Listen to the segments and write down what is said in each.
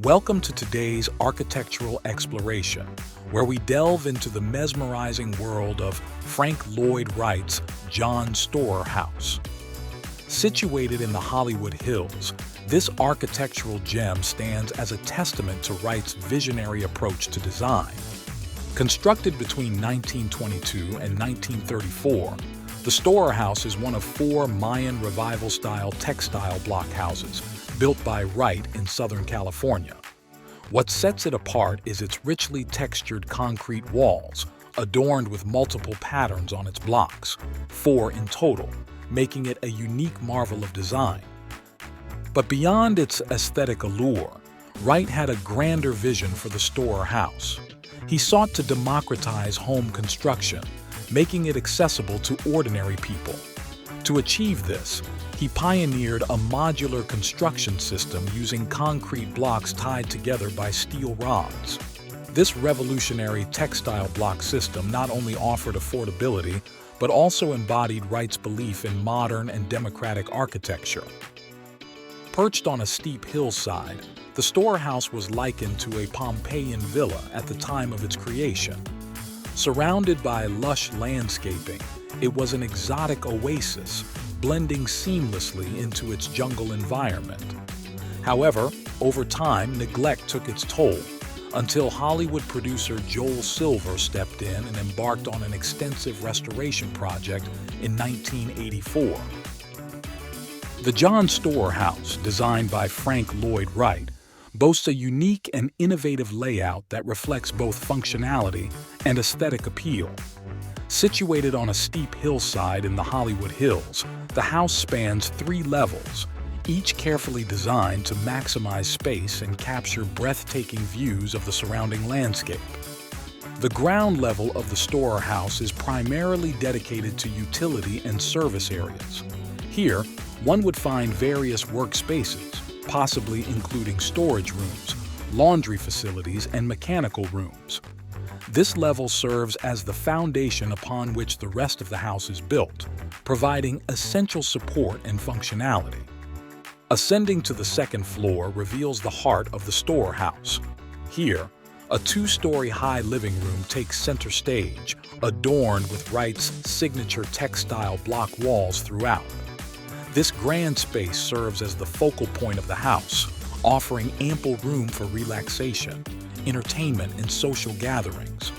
Welcome to today's architectural exploration, where we delve into the mesmerizing world of Frank Lloyd Wright's John Storer House. Situated in the Hollywood Hills, this architectural gem stands as a testament to Wright's visionary approach to design. Constructed between 1922 and 1934, the Storer House is one of four Mayan Revival-style textile block houses built by Wright in Southern California. What sets it apart is its richly textured concrete walls, adorned with multiple patterns on its blocks, 4 in total, making it a unique marvel of design. But beyond its aesthetic allure, Wright had a grander vision for the Storer House. He sought to democratize home construction, making it accessible to ordinary people. To achieve this, he pioneered a modular construction system using concrete blocks tied together by steel rods. This revolutionary textile block system not only offered affordability, but also embodied Wright's belief in modern and democratic architecture. Perched on a steep hillside, the Storer House was likened to a Pompeian villa at the time of its creation. Surrounded by lush landscaping, it was an exotic oasis, blending seamlessly into its jungle environment. However, over time, neglect took its toll, until Hollywood producer Joel Silver stepped in and embarked on an extensive restoration project in 1984. The John Storer House, designed by Frank Lloyd Wright, boasts a unique and innovative layout that reflects both functionality and aesthetic appeal. Situated on a steep hillside in the Hollywood Hills, the house spans 3 levels, each carefully designed to maximize space and capture breathtaking views of the surrounding landscape. The ground level of the Storer House is primarily dedicated to utility and service areas. Here, one would find various workspaces, possibly including storage rooms, laundry facilities, and mechanical rooms. This level serves as the foundation upon which the rest of the house is built, providing essential support and functionality. Ascending to the second floor reveals the heart of the Storer House. Here, a 2-story high living room takes center stage, adorned with Wright's signature textile block walls throughout. This grand space serves as the focal point of the house, offering ample room for relaxation, entertainment, and social gatherings.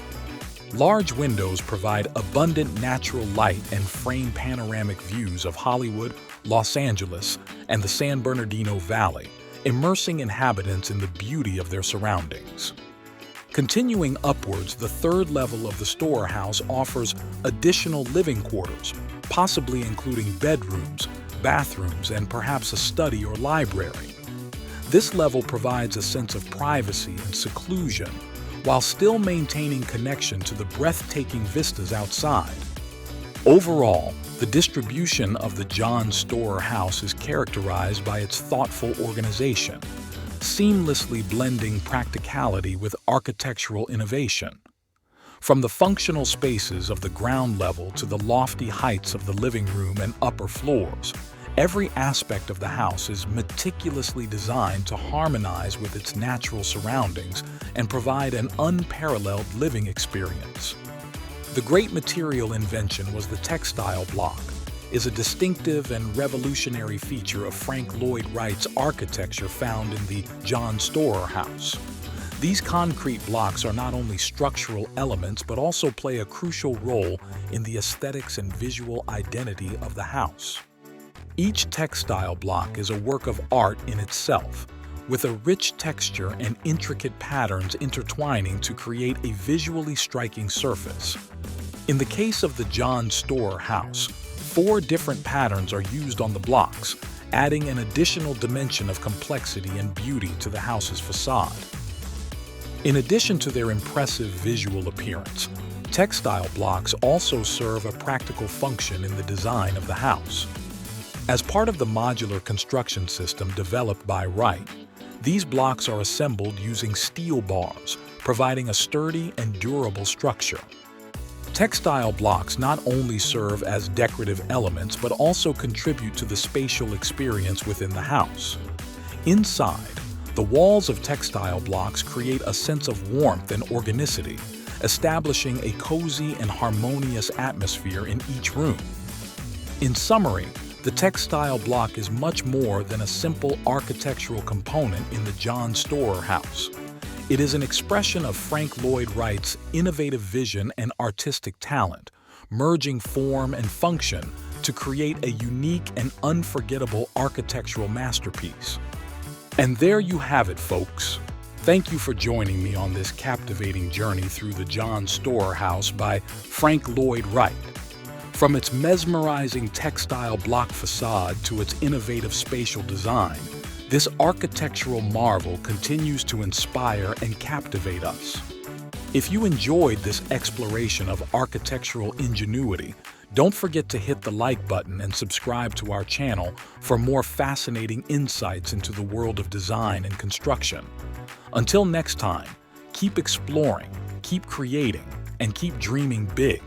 Large windows provide abundant natural light and frame panoramic views of Hollywood, Los Angeles, and the San Bernardino Valley, immersing inhabitants in the beauty of their surroundings. Continuing upwards, the 3rd level of the Storer House offers additional living quarters, possibly including bedrooms, bathrooms, and perhaps a study or library. This level provides a sense of privacy and seclusion, while still maintaining connection to the breathtaking vistas outside. Overall, the distribution of the John Storer House is characterized by its thoughtful organization, seamlessly blending practicality with architectural innovation. From the functional spaces of the ground level to the lofty heights of the living room and upper floors, every aspect of the house is meticulously designed to harmonize with its natural surroundings and provide an unparalleled living experience. The great material invention was the textile block, is a distinctive and revolutionary feature of Frank Lloyd Wright's architecture found in the John Storer House. These concrete blocks are not only structural elements but also play a crucial role in the aesthetics and visual identity of the house. Each textile block is a work of art in itself, with a rich texture and intricate patterns intertwining to create a visually striking surface. In the case of the John Storer House, 4 different patterns are used on the blocks, adding an additional dimension of complexity and beauty to the house's facade. In addition to their impressive visual appearance, textile blocks also serve a practical function in the design of the house. As part of the modular construction system developed by Wright, these blocks are assembled using steel bars, providing a sturdy and durable structure. Textile blocks not only serve as decorative elements but also contribute to the spatial experience within the house. Inside, The walls of textile blocks create a sense of warmth and organicity, establishing a cozy and harmonious atmosphere in each room. In summary, the textile block is much more than a simple architectural component in the John Storer house. It is an expression of Frank Lloyd Wright's innovative vision and artistic talent, merging form and function to create a unique and unforgettable architectural masterpiece. And there you have it, folks. Thank you for joining me on this captivating journey through the John Storer house by Frank Lloyd Wright. From its mesmerizing textile block facade to its innovative spatial design, this architectural marvel continues to inspire and captivate us. If you enjoyed this exploration of architectural ingenuity, don't forget to hit the like button and subscribe to our channel for more fascinating insights into the world of design and construction. Until next time, keep exploring, keep creating, and keep dreaming big.